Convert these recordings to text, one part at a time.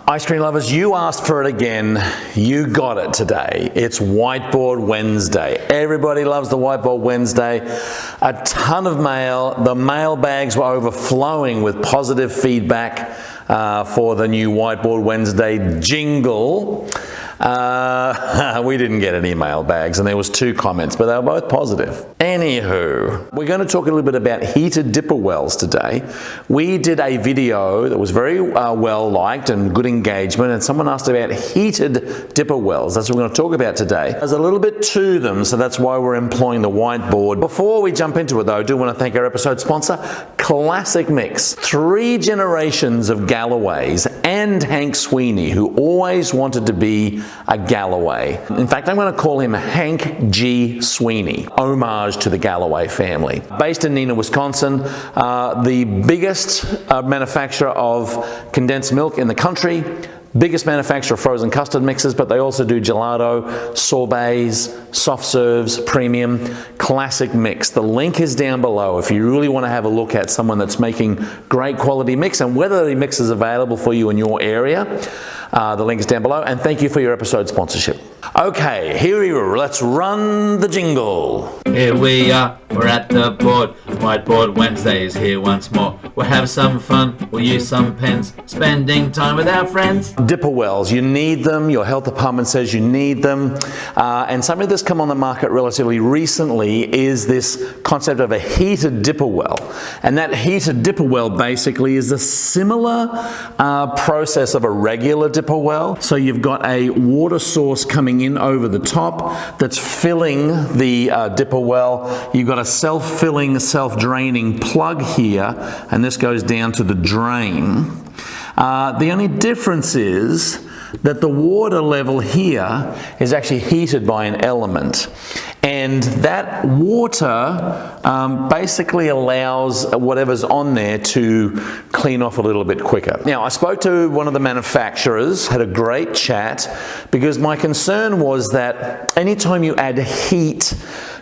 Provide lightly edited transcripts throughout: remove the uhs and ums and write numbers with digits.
Ice cream lovers, you asked for it again. You got it today. It's Whiteboard Wednesday. Everybody loves the Whiteboard Wednesday. A ton of mail. The mailbags were overflowing with positive feedback for the new Whiteboard Wednesday jingle. We didn't get any mailbags, and there was 2 comments, but they were both positive. Anywho, we're going to talk a little bit about heated dipper wells today. We did a video that was very well liked and good engagement, and someone asked about heated dipper wells. That's what we're going to talk about today. There's a little bit to them, so that's why we're employing the whiteboard. Before we jump into it though, I do want to thank our episode sponsor, Classic Mix. 3 generations of Galloways and Hank Sweeney, who always wanted to be a Galloway. In fact, I'm going to call him Hank G. Sweeney, homage to the Galloway family. Based in Neenah, Wisconsin, the biggest manufacturer of condensed milk in the country, biggest manufacturer of frozen custard mixes, but they also do gelato, sorbets, soft serves, premium, Classic Mix. The link is down below if you really want to have a look at someone that's making great quality mix and whether the mix is available for you in your area. The link is down below, and thank you for your episode sponsorship. Okay, here we are. Let's run the jingle. Here we are, we're at the board. Whiteboard Wednesday is here once more. We'll have some fun, we'll use some pens, spending time with our friends. Dipper wells, you need them. Your health department says you need them. And something that's come on the market relatively recently is this concept of a heated dipper well. And that heated dipper well basically is a similar process of a regular dipper well. So you've got a water source coming in over the top that's filling the dipper well. You've got a self-filling, self-draining plug here, and this goes down to the drain. The only difference is that the water level here is actually heated by an element. And that water basically allows whatever's on there to clean off a little bit quicker. Now, I spoke to one of the manufacturers, had a great chat, because my concern was that anytime you add heat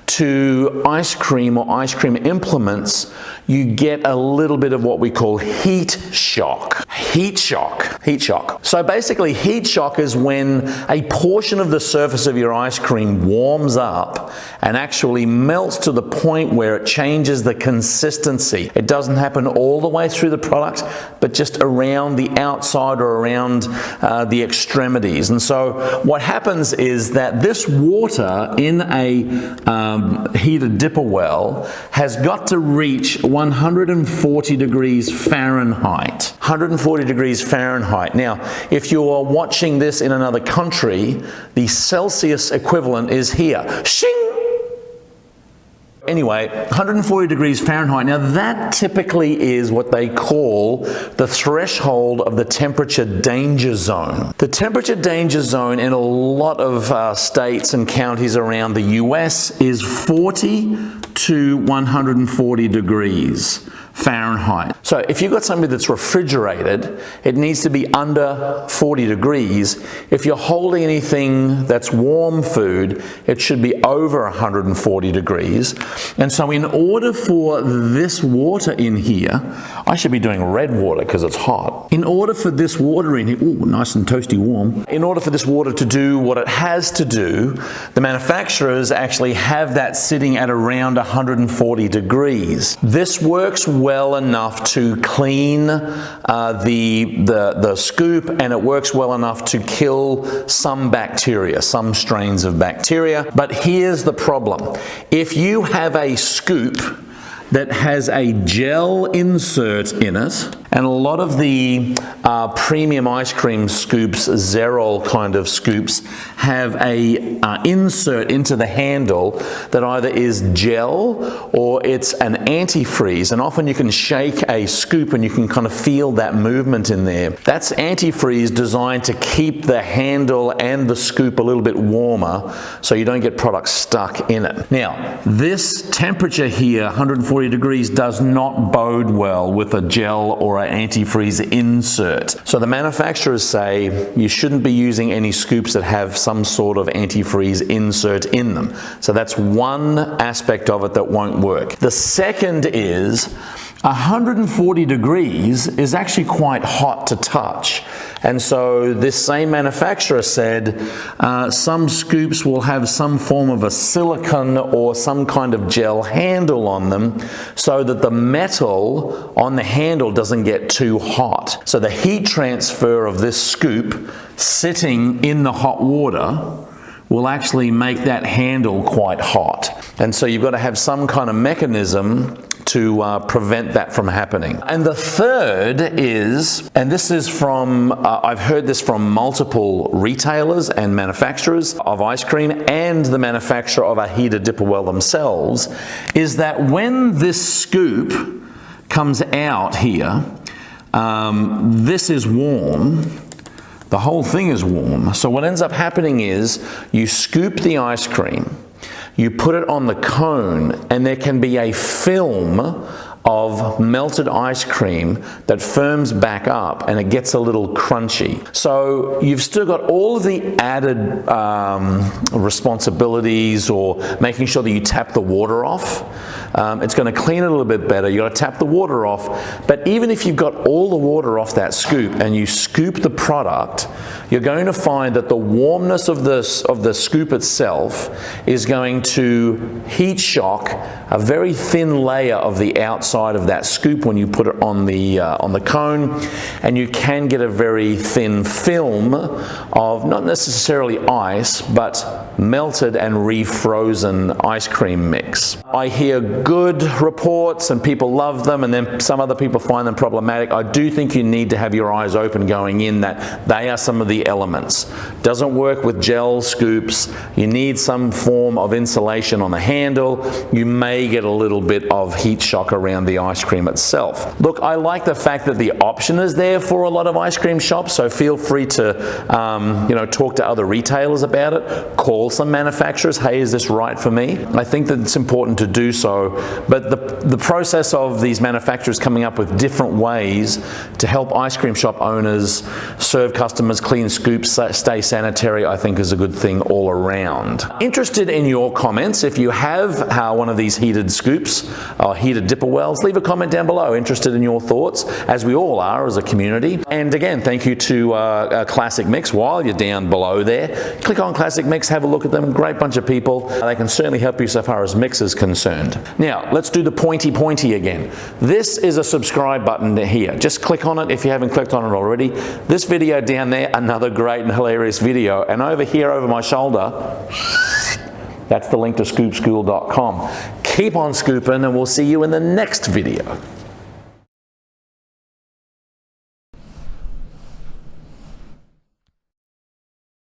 to ice cream or ice cream implements, you get a little bit of what we call heat shock. Heat shock. Heat shock. So basically, heat shock is when a portion of the surface of your ice cream warms up and actually melts to the point where it changes the consistency. It doesn't happen all the way through the product, but just around the outside or around the extremities. And so what happens is that this water in a heated dipper well has got to reach 140 degrees Fahrenheit. 140 degrees Fahrenheit. Now, if you are watching this in another country, the Celsius equivalent is here. Shing! Anyway, 140 degrees Fahrenheit. Now that typically is what they call the threshold of the temperature danger zone. The temperature danger zone in a lot of states and counties around the US is 40 to 140 degrees Fahrenheit. So if you've got something that's refrigerated, it needs to be under 40 degrees. If you're holding anything that's warm food, it should be over 140 degrees. And so in order for this water in here, I should be doing red water because it's hot. In order for this water in here, ooh, nice and toasty warm. In order for this water to do what it has to do, the manufacturers actually have that sitting at around 140 degrees. This works well enough to clean the scoop, and it works well enough to kill some bacteria, some strains of bacteria. But here's the problem. If you have a scoop that has a gel insert in it, and a lot of the premium ice cream scoops, Zerol kind of scoops, have a insert into the handle that either is gel or it's an antifreeze. And often you can shake a scoop and you can kind of feel that movement in there. That's antifreeze designed to keep the handle and the scoop a little bit warmer so you don't get product stuck in it. Now, this temperature here, 140 degrees, does not bode well with a gel or an antifreeze insert. So the manufacturers say you shouldn't be using any scoops that have some sort of antifreeze insert in them. So that's one aspect of it that won't work. The second is 140 degrees is actually quite hot to touch. And so this same manufacturer said some scoops will have some form of a silicone or some kind of gel handle on them so that the metal on the handle doesn't get too hot. So the heat transfer of this scoop sitting in the hot water will actually make that handle quite hot. And so you've got to have some kind of mechanism to prevent that from happening. And the third is, and this is from, I've heard this from multiple retailers and manufacturers of ice cream and the manufacturer of a heated dipper well themselves, is that when this scoop comes out here, this is warm. The whole thing is warm. So what ends up happening is you scoop the ice cream, you put it on the cone, and there can be a film of melted ice cream that firms back up and it gets a little crunchy. So you've still got all of the added responsibilities or making sure that you tap the water off. It's going to clean it a little bit better. You've got to tap the water off. But even if you've got all the water off that scoop and you scoop the product, you're going to find that the warmness of the scoop itself is going to heat shock a very thin layer of the outside of that scoop when you put it on the cone, and you can get a very thin film of not necessarily ice, but melted and refrozen ice cream mix. I hear good reports and people love them, and then some other people find them problematic. I do think you need to have your eyes open going in that they are some of the elements. Doesn't work with gel scoops. You need some form of insulation on the handle. You may get a little bit of heat shock around the ice cream itself. Look, I like the fact that the option is there for a lot of ice cream shops, so feel free to talk to other retailers about it. Call some manufacturers, hey, is this right for me? I think that it's important to do so, but the process of these manufacturers coming up with different ways to help ice cream shop owners serve customers, clean scoops, stay sanitary, I think is a good thing all around. Interested in your comments. If you have one of these heated scoops or heated dipper wells, leave a comment down below. Interested in your thoughts, as we all are as a community. And again, thank you to Classic Mix. While you're down below there, click on Classic Mix, have a look at them. Great bunch of people. They can certainly help you so far as mix is concerned. Now, let's do the pointy again. This is a subscribe button here. Just click on it if you haven't clicked on it already. This video down there, another great and hilarious video. And over here over my shoulder, that's the link to scoopschool.com. Keep on scooping, and we'll see you in the next video.